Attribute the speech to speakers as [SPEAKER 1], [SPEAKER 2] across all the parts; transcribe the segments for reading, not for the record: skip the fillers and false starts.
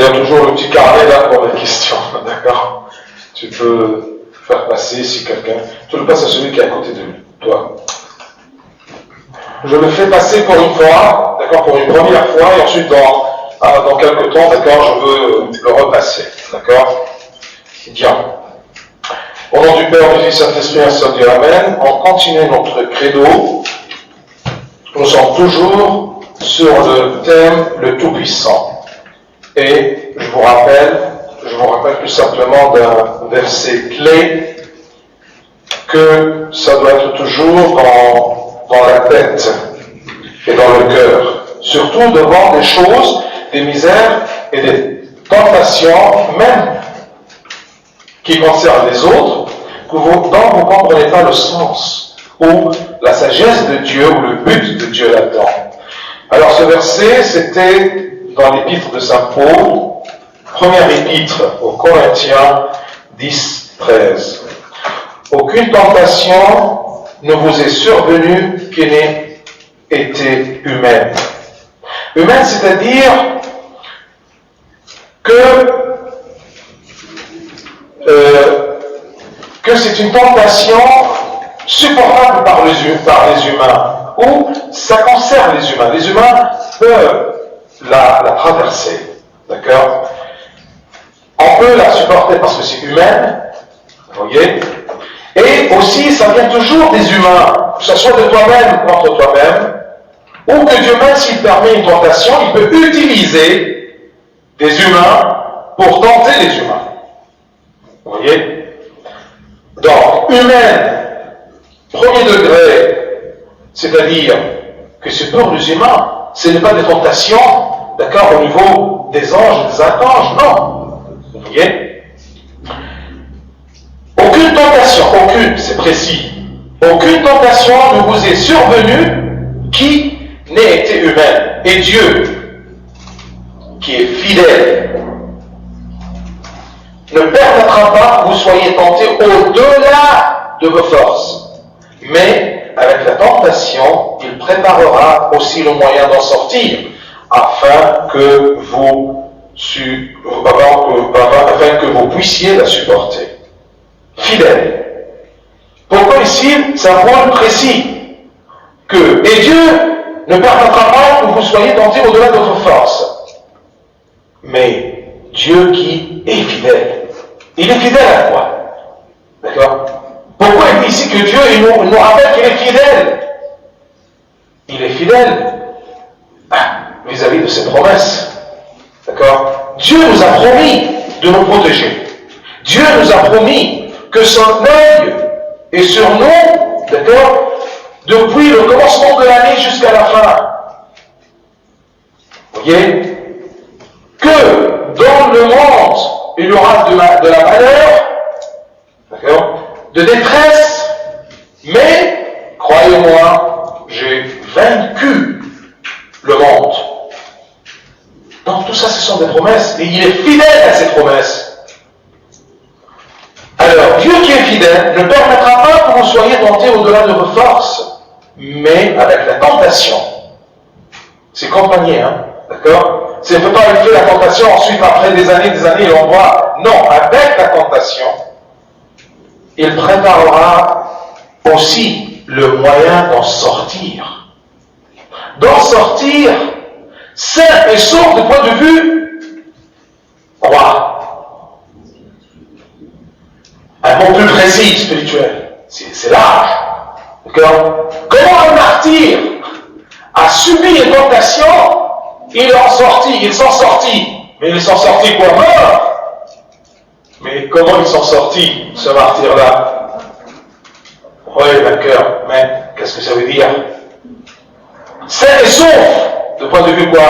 [SPEAKER 1] Il y a toujours le petit carnet là pour les questions, d'accord? Tu peux faire passer si quelqu'un... Tu le passes à celui qui est à côté de toi. Je le fais passer pour une fois, d'accord, pour une première fois, et ensuite dans quelques temps, d'accord, je veux le repasser, d'accord? Bien. Au nom du Père, du Fils et du Saint-Esprit, ainsi Dieu, Amen. On continue notre credo. Nous sommes toujours sur le thème le Tout-Puissant. Et je vous rappelle tout simplement d'un verset clé que ça doit être toujours dans la tête et dans le cœur. Surtout devant des choses, des misères et des tentations, même qui concernent les autres, dont vous ne comprenez pas le sens ou la sagesse de Dieu ou le but de Dieu là-dedans. Alors ce verset, c'était dans l'épître de Saint Paul, première épître aux Corinthiens 10, 13. Aucune tentation ne vous est survenue qui n'ait été humaine. Humaine, c'est-à-dire que c'est une tentation supportable par les humains, ou ça concerne les humains. Les humains peuvent la traverser, d'accord? On peut la supporter parce que c'est humaine, vous voyez? Et aussi, ça vient toujours des humains, que ce soit de toi-même contre toi-même, ou que Dieu même, s'il permet une tentation, il peut utiliser des humains pour tenter les humains. Vous voyez? Donc, humaine, premier degré, c'est-à-dire que c'est pour les humains, ce n'est pas des tentations, d'accord, au niveau des anges et des archanges, non. Vous voyez? Aucune tentation, aucune, c'est précis, aucune tentation ne vous est survenue qui n'ait été humaine. Et Dieu, qui est fidèle, ne permettra pas que vous soyez tentés au-delà de vos forces. Mais avec la tentation, il préparera aussi le moyen d'en sortir, afin que vous puissiez la supporter. Fidèle. Pourquoi ici, c'est un point précis que, et Dieu ne permettra pas que vous soyez tentés au-delà de votre force. Mais Dieu qui est fidèle. Il est fidèle à quoi? D'accord? Pourquoi il dit ici que Dieu nous rappelle qu'il est fidèle? Il est fidèle vis-à-vis de ses promesses. D'accord? Dieu nous a promis de nous protéger. Dieu nous a promis que son œil est sur nous, d'accord? Depuis le commencement de l'année jusqu'à la fin. Vous voyez? Que dans le monde, il y aura de la malheur, d'accord? De détresse, mais, croyez-moi, j'ai vaincu le monde. Donc tout ça, ce sont des promesses, et il est fidèle à ces promesses. Alors, Dieu qui est fidèle ne permettra pas que vous soyez tentés au-delà de vos forces, mais avec la tentation. C'est accompagné, hein, d'accord? C'est ne peut pas faire la tentation, ensuite, après des années, et on voit. Non, avec la tentation, il préparera aussi le moyen d'en sortir. D'en sortir, sain et sauf du point de vue quoi? Un mot plus précis, spirituel. C'est large. D'accord? Comment un martyr a subi une tentation, il s'en sortit. Mais il s'en sortit quoi? Mort. Mais comment ils sont sortis, ce martyr-là? Oui, vainqueur, mais qu'est-ce que ça veut dire? Sain et sauf, de point de vue quoi?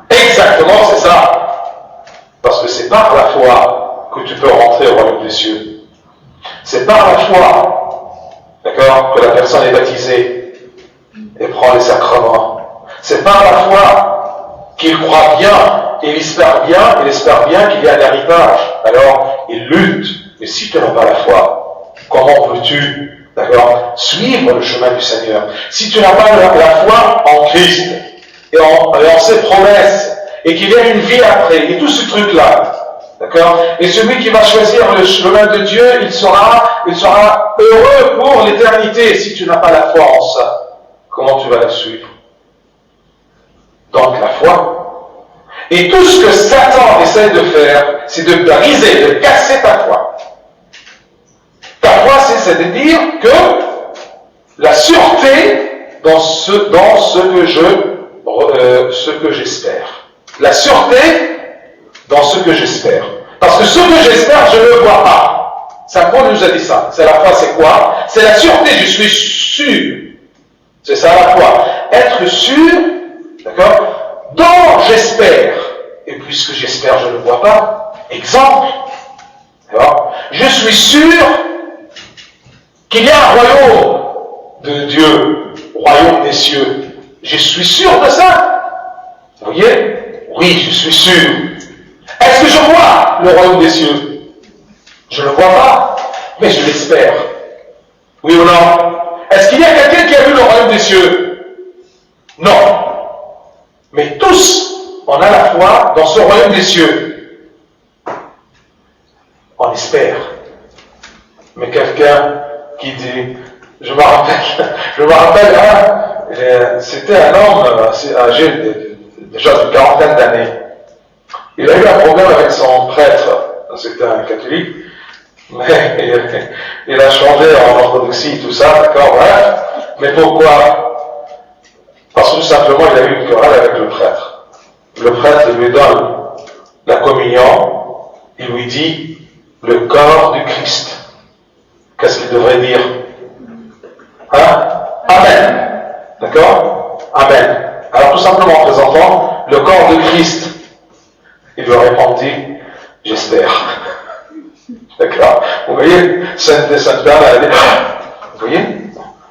[SPEAKER 1] Exactement, c'est ça. Parce que c'est par la foi que tu peux rentrer au royaume des cieux. C'est par la foi, d'accord, que la personne est baptisée et prend les sacrements. C'est par la foi qu'il croit bien. Il espère bien qu'il y a un héritage. Alors, il lutte. Mais si tu n'as pas la foi, comment veux-tu, d'accord, suivre le chemin du Seigneur? Si tu n'as pas la foi en Christ et en ses promesses, et qu'il y a une vie après, et tout ce truc-là. D'accord? Et celui qui va choisir le chemin de Dieu, il sera heureux pour l'éternité. Si tu n'as pas la foi en ça, comment tu vas la suivre? Donc la foi. Et tout ce que Satan essaie de faire, c'est de briser, de casser ta foi. Ta foi, c'est de dire que la sûreté dans ce que j'espère. La sûreté dans ce que j'espère. Parce que ce que j'espère, je ne le vois pas. Saint Paul nous a dit ça. C'est la foi, c'est quoi? C'est la sûreté, je suis sûr. C'est ça la foi. Être sûr, d'accord, dont j'espère. Et puisque j'espère, je ne le vois pas. Exemple. D'accord, je suis sûr qu'il y a un royaume de Dieu, royaume des cieux. Je suis sûr de ça. Vous voyez? Oui, je suis sûr. Est-ce que je vois le royaume des cieux? Je ne le vois pas, mais je l'espère. Oui ou non? Est-ce qu'il y a quelqu'un qui a vu le royaume des cieux? Non. Mais tous, on a la foi dans ce royaume des cieux. On espère. Mais quelqu'un qui dit, je me rappelle, c'était un homme assez âgé, déjà d'une quarantaine d'années. Il a eu un problème avec son prêtre, c'était un catholique, mais il a changé en orthodoxie, tout ça, d'accord, ouais. Mais pourquoi? Parce que tout simplement, il a eu une querelle avec le prêtre. Le prêtre lui donne la communion, il lui dit le corps du Christ. Qu'est-ce qu'il devrait dire? Hein? Amen. D'accord? Amen. Alors tout simplement en présentant le corps de Christ, il lui répondit, j'espère. D'accord? Vous voyez? Sainte Bernard, elle a dit, vous voyez?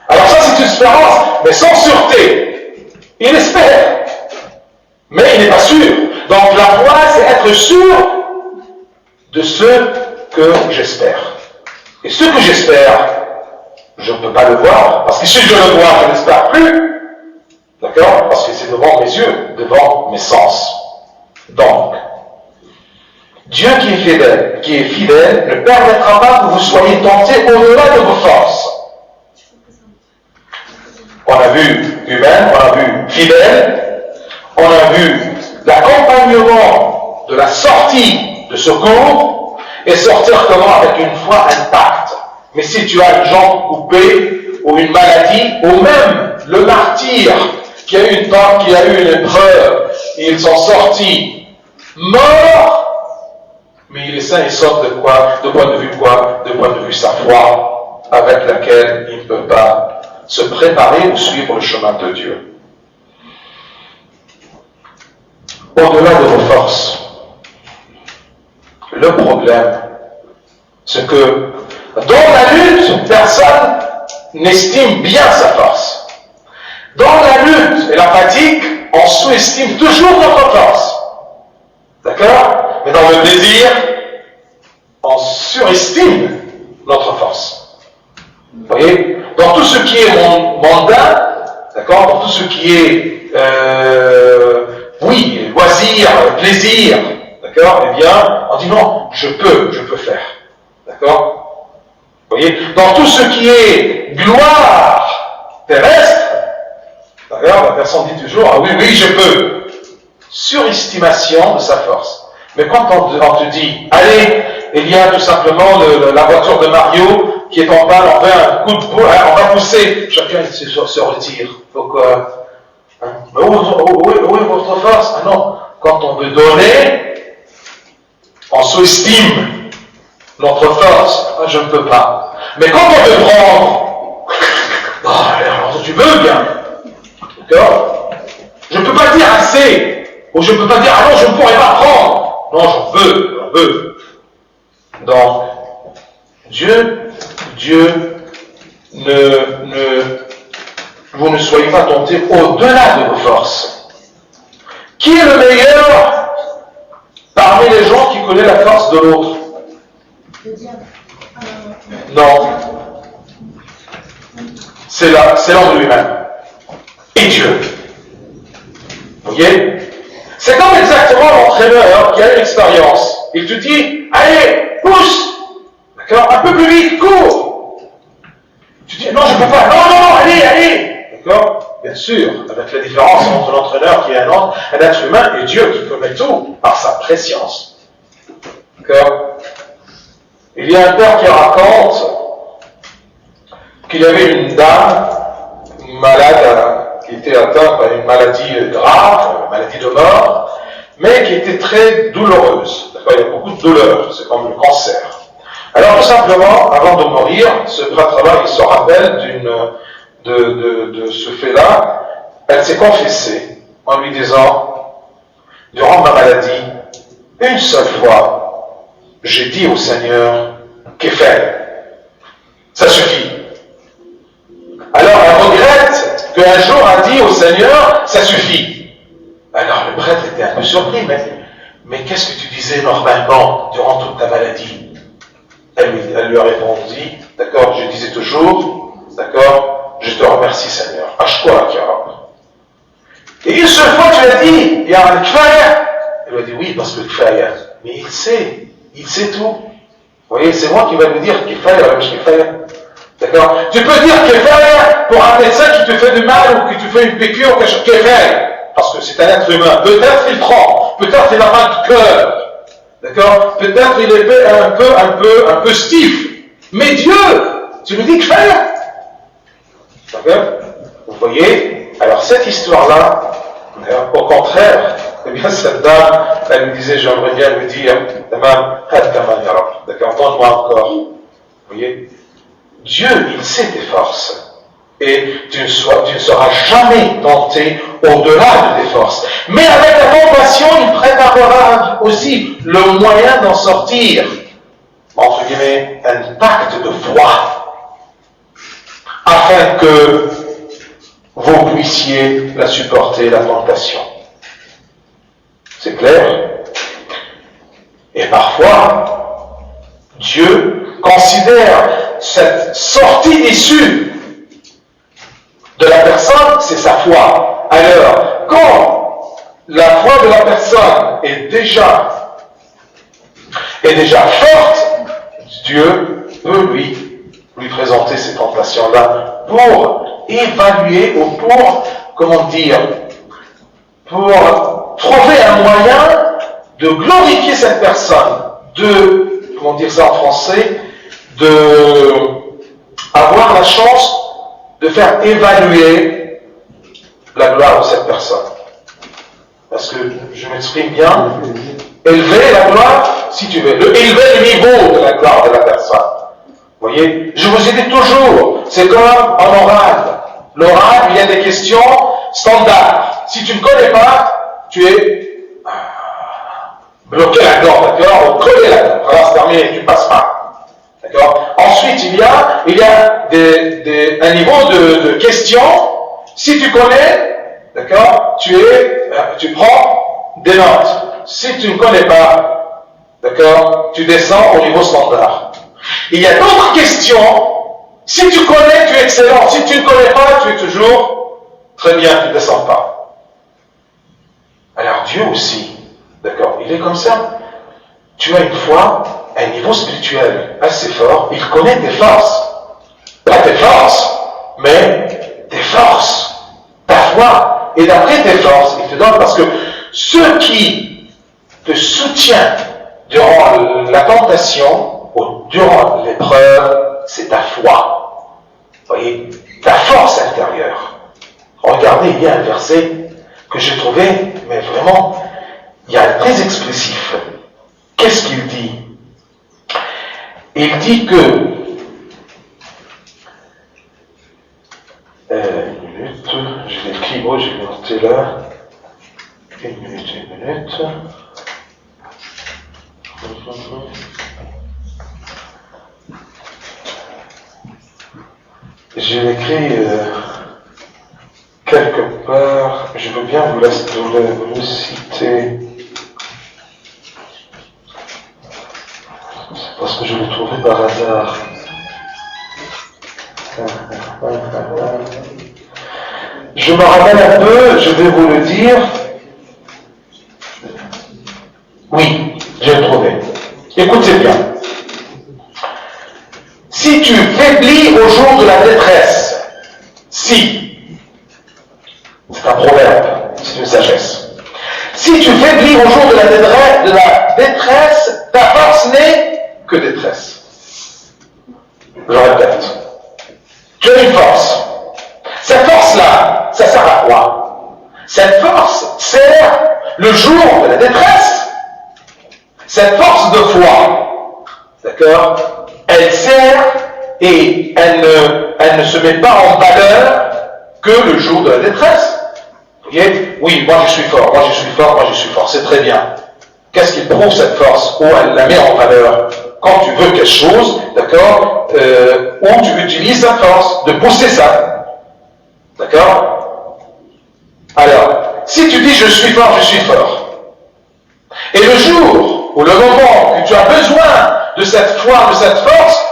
[SPEAKER 1] Alors ça c'est une espérance, mais sans sûreté. Il espère, mais il n'est pas sûr. Donc la foi, c'est être sûr de ce que j'espère. Et ce que j'espère, je ne peux pas le voir, parce que si je le vois, je n'espère plus. D'accord? Parce que c'est devant mes yeux, devant mes sens. Donc, Dieu qui est fidèle, ne permettra pas que vous soyez tentés au-delà de vos forces. On a vu humain, on a vu fidèle, on a vu l'accompagnement de la sortie de secours, et sortir comment? Avec une foi intacte. Mais si tu as une jambe coupée, ou une maladie, ou même le martyr qui a eu une épreuve, et ils sont sortis morts, mais il est sain et sauf de quoi? De point de vue quoi? De point de vue sa foi, avec laquelle il ne peut pas se préparer ou suivre le chemin de Dieu. Au-delà de vos forces, le problème, c'est que dans la lutte, personne n'estime bien sa force. Dans la lutte et la fatigue, on sous-estime toujours notre force. D'accord? Mais dans le désir, on surestime notre force. Vous voyez? Dans tout ce qui est mondain, d'accord? Dans tout ce qui est, loisir, plaisir, d'accord? Eh bien, on dit non, je peux faire. D'accord? Vous voyez? Dans tout ce qui est gloire terrestre, d'accord? La personne dit toujours, ah oui, je peux. Surestimation de sa force. Mais quand on te dit, allez, il y a tout simplement la voiture de Mario qui est en panne, on fait un coup de pouce, on va pousser, chacun se retire. Pourquoi? Hein? Mais où est votre force? Ah non, quand on veut donner, on sous-estime notre force. Ah, je ne peux pas. Mais quand on veut prendre, alors tu veux bien. D'accord? Je ne peux pas dire assez. Ou je ne peux pas dire, ah non, je ne pourrais pas prendre. Non, j'en veux. Donc, vous ne soyez pas tentés au-delà de vos forces. Qui est le meilleur parmi les gens qui connaissent la force de l'autre? Non. C'est l'homme lui-même. Et Dieu. Vous voyez? C'est comme exactement l'entraîneur qui a une expérience. Il te dit, allez, pousse, d'accord, un peu plus vite, cours. Tu dis, non, je ne peux pas, non, allez, d'accord. Bien sûr, avec la différence entre l'entraîneur qui est un être humain et Dieu qui peut mettre tout par sa préscience. D'accord. Il y a un père qui raconte qu'il y avait une dame malade, qui était atteinte par une maladie grave, une maladie de mort, mais qui était très douloureuse. Il y a beaucoup de douleur, c'est comme le cancer. Alors tout simplement, avant de mourir, ce prêtre-là, il se rappelle de ce fait-là. Elle s'est confessée en lui disant, durant ma maladie, une seule fois, j'ai dit au Seigneur, qu'est fait? Ça suffit. Alors elle regrette qu'un jour a dit au Seigneur, ça suffit. Alors le prêtre était un peu surpris, mais qu'est-ce que tu disais normalement durant toute ta maladie? Elle lui a répondu, d'accord, je disais toujours, d'accord, je te remercie Seigneur. Ashkourak ya Rab. Et une seule fois tu l'as dit, ya al-Kfaya. Elle lui a dit oui, parce que Kfaya, mais il sait tout. Vous voyez, c'est moi qui vais lui dire Kfaya, Kfaya. D'accord? Tu peux dire Kfaya pour un médecin qui te fait du mal ou qui te fait une piqûre, Kfaya. Parce que c'est un être humain. Peut-être il prend, peut-être il a mal de cœur. D'accord? Peut-être il est un peu stiff. Mais Dieu, tu lui dis Kfaya. D'accord? Vous voyez? Alors cette histoire-là, au contraire, eh bien cette dame, elle me disait, j'aimerais bien lui dire, d'accord, donne-moi encore. Vous voyez? Dieu, il sait tes forces. Et tu ne seras jamais tenté au-delà de tes forces. Mais avec la tentation, il préparera aussi le moyen d'en sortir. Entre guillemets, un pacte de foi. Afin que vous puissiez la supporter, la tentation. C'est clair? Et parfois, Dieu considère cette sortie issue de la personne, c'est sa foi. Alors, quand la foi de la personne est déjà forte, Dieu peut lui présenter ces tentations-là pour évaluer ou pour trouver un moyen de glorifier cette personne, comment dire ça en français, avoir la chance de faire évaluer la gloire de cette personne. Parce que je m'exprime bien, élever la gloire, si tu veux, élever le niveau de la gloire de la personne. Vous voyez, je vous ai dit toujours, c'est comme en oral. L'oral, il y a des questions standards. Si tu ne connais pas, tu es bloqué la gorge, d'accord, ou collé la gorge. Alors c'est terminé, tu ne passes pas. D'accord. Ensuite, il y a un niveau de questions. Si tu connais, d'accord, tu prends des notes. Si tu ne connais pas, d'accord, tu descends au niveau standard. Il y a d'autres questions. Si tu connais, tu es excellent. Si tu ne connais pas, tu es toujours très bien, tu ne descends pas. Alors Dieu aussi, d'accord, il est comme ça. Tu as une foi, un niveau spirituel assez fort, il connaît tes forces. Pas tes forces, mais tes forces, ta foi. Et d'après tes forces, il te donne, parce que ce qui te soutient durant la tentation ou durant l'épreuve, c'est ta foi. Vous voyez, ta force intérieure. Regardez, il y a un verset que j'ai trouvé, mais vraiment, il y a très expressif. Qu'est-ce qu'il dit? Il dit que une minute, je l'ai écrit, moi j'ai noté là. Une minute. Je l'ai écrit quelque part, je veux bien vous le citer. C'est parce que je l'ai trouvé par hasard. Je me rappelle un peu, je vais vous le dire. faiblis au jour de la détresse, si, c'est un proverbe, c'est une sagesse, si tu faiblis au jour de la détresse, ta force n'est que détresse. Je répète, tu as une force. Cette force-là, ça sert à quoi? Cette force sert le jour de la détresse. Cette force de foi, d'accord, elle sert et elle ne se met pas en valeur que le jour de la détresse. Vous voyez? Oui, moi je suis fort, moi je suis fort, moi je suis fort, c'est très bien. Qu'est-ce qui prouve cette force? Ou elle la met en valeur quand tu veux quelque chose, d'accord, ou tu utilises ta force de pousser ça. D'accord? Alors, si tu dis je suis fort, et le jour ou le moment que tu as besoin de cette foi, de cette force,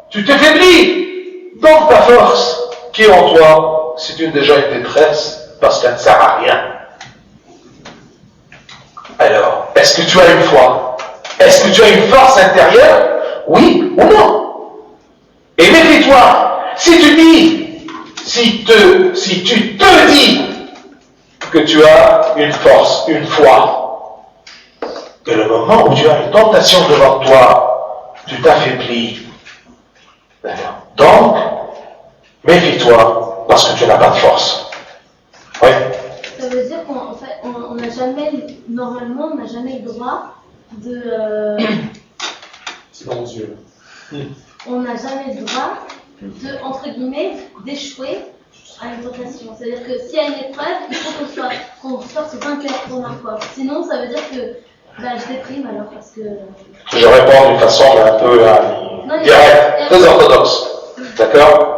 [SPEAKER 1] tu t'affaiblis. Donc ta force qui est en toi, c'est déjà une détresse parce qu'elle ne sert à rien. Alors, est-ce que tu as une foi? Est-ce que tu as une force intérieure? Oui ou non? Et méfie-toi. Si tu te dis que tu as une force, une foi, et le moment où tu as une tentation devant toi, tu t'affaiblis. Donc, méfie-toi parce que tu n'as pas de force. Oui.
[SPEAKER 2] Ça veut dire qu'on n'a jamais, normalement, on n'a jamais le droit de...
[SPEAKER 3] Silencieux.
[SPEAKER 2] On n'a jamais le droit de, entre guillemets, d'échouer à une tentation. C'est-à-dire que s'il y a une épreuve, il faut qu'on sorte vainqueur pour la foi. Sinon, ça veut dire que je déprime alors parce que...
[SPEAKER 1] Je réponds d'une façon un peu directe, très orthodoxe. D'accord?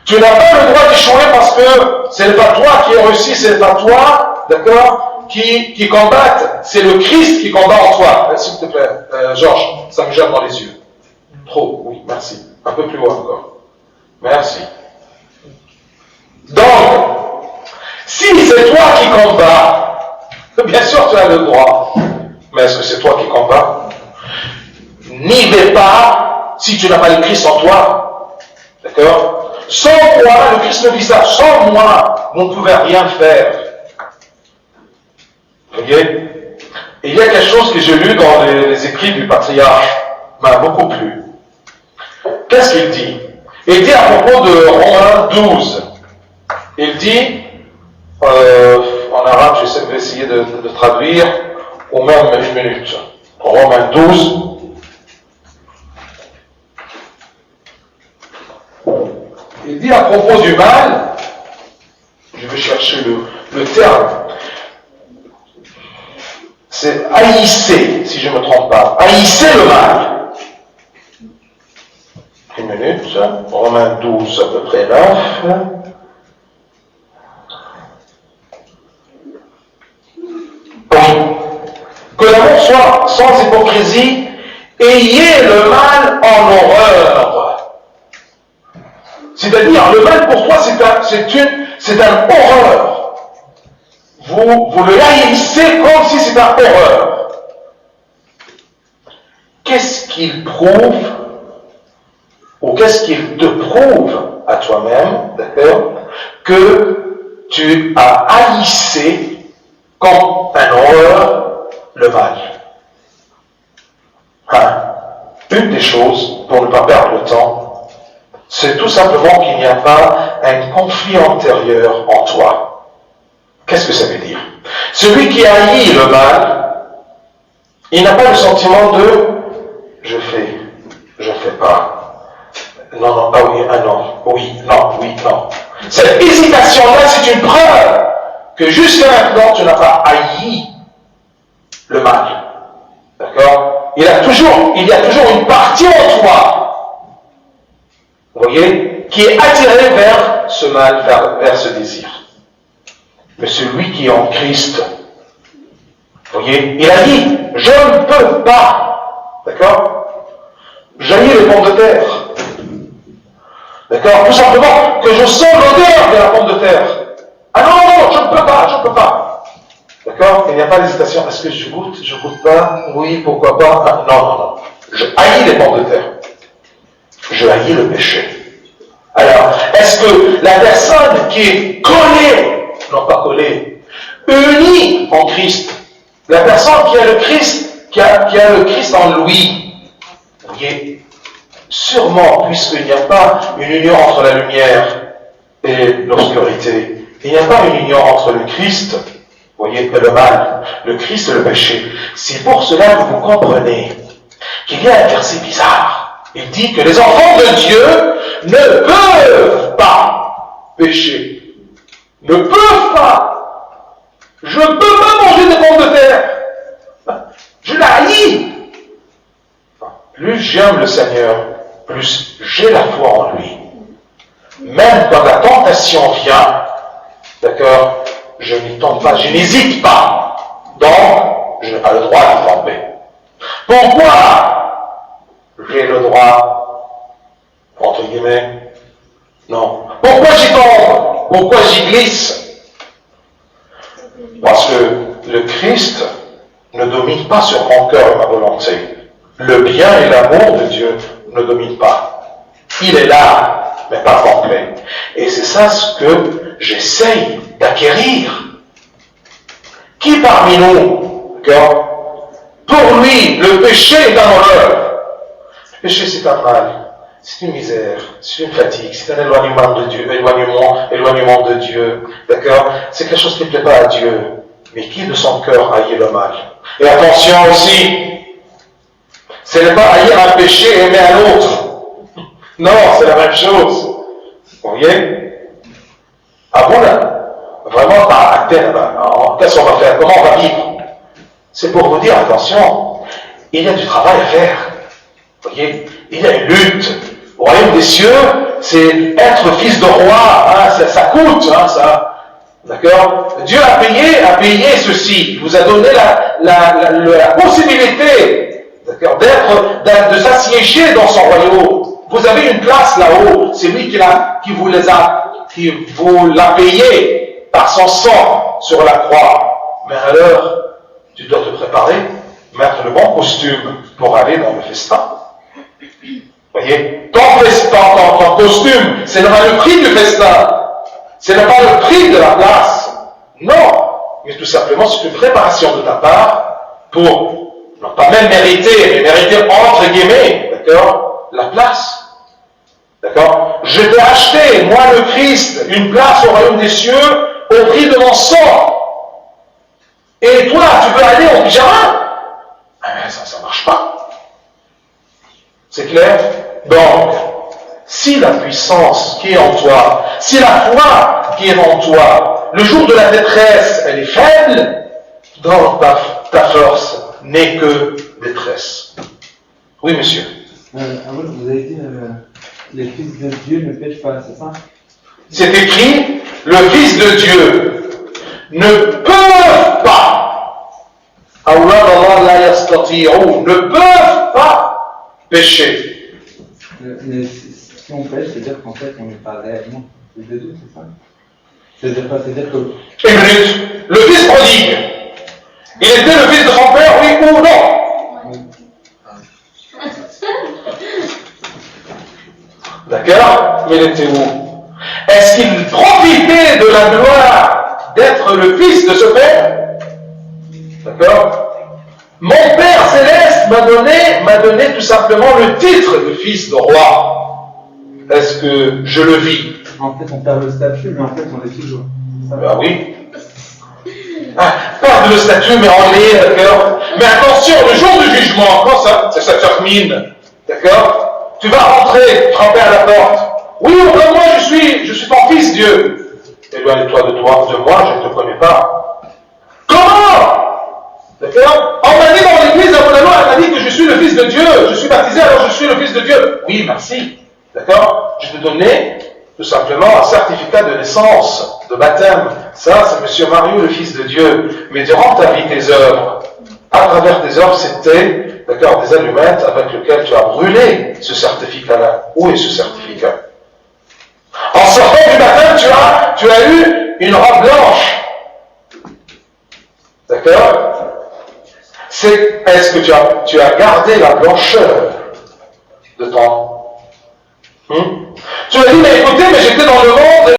[SPEAKER 1] Tu n'as pas le droit d'échouer parce que ce n'est pas toi qui as réussi, ce n'est pas toi, d'accord, qui combatte, c'est le Christ qui combat en toi. S'il te plaît, Georges, ça me gêne dans les yeux. Trop, oui, merci. Un peu plus haut encore. Merci. Donc, si c'est toi qui combats, bien sûr tu as le droit, mais est-ce que c'est toi qui combats? N'y vais pas si tu n'as pas le Christ en toi. D'accord? Sans moi, le Christ me dit ça, sans moi, vous ne pouvez rien faire. Vous voyez? Et il y a quelque chose que j'ai lu dans les écrits du patriarche, m'a beaucoup plu. Qu'est-ce qu'il dit? Il dit à propos de Romains 12, il dit, en arabe, je vais essayer de traduire, ou même une minute. Romains 12, il dit à propos du mal, je vais chercher le terme, c'est haïssez, si je ne me trompe pas, haïssez le mal. Une minute, Romains 12 à peu près 9. Oui. Que l'amour soit sans hypocrisie, ayez le mal en horreur. C'est-à-dire, le mal pour toi, c'est un horreur. Vous le haïssez comme si c'était un horreur. Qu'est-ce qu'il prouve, ou qu'est-ce qu'il te prouve à toi-même, d'accord, que tu as haïssé comme un horreur le mal? Une des choses, pour ne pas perdre le temps, c'est tout simplement qu'il n'y a pas un conflit antérieur en toi. Qu'est-ce que ça veut dire? Celui qui haït le mal, il n'a pas le sentiment de je fais pas. Non, ah oui, ah non, oui, non. Cette hésitation-là, c'est une preuve que jusqu'à maintenant, tu n'as pas haï le mal. D'accord? Il y a toujours une partie en toi, vous voyez, qui est attirée vers ce mal, vers ce désir. Mais celui qui est en Christ, vous voyez, il a dit, je ne peux pas, d'accord, jaillir les pommes de terre. D'accord? Tout simplement que je sens l'odeur de la pomme de terre. Ah non, je ne peux pas. D'accord? Il n'y a pas d'hésitation. Est-ce que je goûte pas? Oui, pourquoi pas? Ah, non. Je haïs les pommes de terre. je haïs le péché. Alors, est-ce que la personne qui est collée, non pas collée, unie en Christ, la personne qui a le Christ, qui a le Christ en lui, vous voyez, sûrement, puisqu'il n'y a pas une union entre la lumière et l'obscurité, il n'y a pas une union entre le Christ, vous voyez, et le mal, le Christ et le péché. C'est pour cela que vous comprenez qu'il y a un verset bizarre. Il dit que les enfants de Dieu ne peuvent pas pécher. Ne peuvent pas. Je ne peux pas manger des pommes de terre. Je la haïs. Plus j'aime le Seigneur, plus j'ai la foi en lui. Même quand la tentation vient, d'accord, je n'y tombe pas, je n'hésite pas. Donc, je n'ai pas le droit d'y tomber. Pourquoi j'ai le droit, entre guillemets, non. Pourquoi j'y tombe? Pourquoi j'y glisse? Parce que le Christ ne domine pas sur mon cœur et ma volonté. Le bien et l'amour de Dieu ne dominent pas. Il est là, mais pas complet. Et c'est ça ce que j'essaye d'acquérir. Qui parmi nous, d'accord, pour lui, le péché est un horreur. Le péché, c'est un mal. C'est une misère, c'est une fatigue, c'est un éloignement de Dieu, éloignement de Dieu, d'accord? C'est quelque chose qui ne plaît pas à Dieu, mais qui de son cœur haït le mal. Et attention aussi, ce n'est pas haïr un péché et aimer un autre. Non, c'est la même chose. Vous voyez? Ah bon, là, vraiment pas à terme. Qu'est-ce qu'on va faire? Comment on va vivre? C'est pour vous dire, attention, il y a du travail à faire. Vous voyez? Il y a une lutte. Au royaume des cieux, c'est être fils de roi, hein, ça coûte, hein, ça. D'accord? Dieu a payé ceci. Il vous a donné la possibilité, d'accord, de s'assiéger dans son royaume. Vous avez une place là-haut. C'est lui qui vous l'a payé par son sang sur la croix. Mais alors, tu dois te préparer, mettre le bon costume pour aller dans le festin. Vous voyez, ton costume, ce n'est pas le prix du festin. Ce n'est pas le prix de la place. Non. Mais tout simplement, c'est une préparation de ta part pour, non pas même mériter, mais mériter entre guillemets, d'accord, la place. D'accord? Je t'ai acheté, moi le Christ, une place au royaume des cieux au prix de mon sang. Et toi, tu veux aller en pyjama? Ah mais ça ne marche pas. C'est clair? Donc, si la puissance qui est en toi, si la foi qui est en toi, le jour de la détresse, elle est faible, donc ta force n'est que détresse. Oui, monsieur.
[SPEAKER 4] Vous avez dit les fils de Dieu ne pêchent pas, c'est ça?
[SPEAKER 1] C'est écrit, le Fils de Dieu ne peut pas, ne peuvent pas pécher.
[SPEAKER 4] Mais si on pêche, c'est-à-dire qu'en fait, on n'est pas réellement fils de Dieu, c'est ça? C'est-à-dire que...
[SPEAKER 1] Une minute. Le fils prodigue, il était le fils de son père, oui ou non? D'accord? Il était où? Est-ce qu'il profitait de la gloire d'être le fils de ce père? D'accord? Mon Père céleste m'a donné tout simplement le titre de fils de roi. Est-ce que je le vis?
[SPEAKER 4] En fait, on perd le statut, mais en fait, on est toujours.
[SPEAKER 1] Ben oui. Ah, perdre le statut, mais on l'est, d'accord? Mais attention, le jour du jugement, quand ça termine, d'accord? Tu vas rentrer, frapper à la porte. Oui, moi je suis ton fils, Dieu. Éloigne-toi de moi, je ne te connais pas. Comment? D'accord? On m'a dit dans l'église, à mon loi, elle m'a dit que je suis le fils de Dieu. Je suis baptisé, alors je suis le fils de Dieu. Oui, merci. D'accord? Je te donnais tout simplement un certificat de naissance, de baptême. Ça, c'est Monsieur Mario, le fils de Dieu. Mais durant ta vie, tes œuvres, à travers tes œuvres, c'était, d'accord, des allumettes avec lesquelles tu as brûlé ce certificat-là. Où est ce certificat? En sortant du baptême, tu as eu une robe blanche. D'accord? Est-ce que tu as gardé la blancheur de ton Tu as dit, mais écoutez, mais j'étais dans le monde.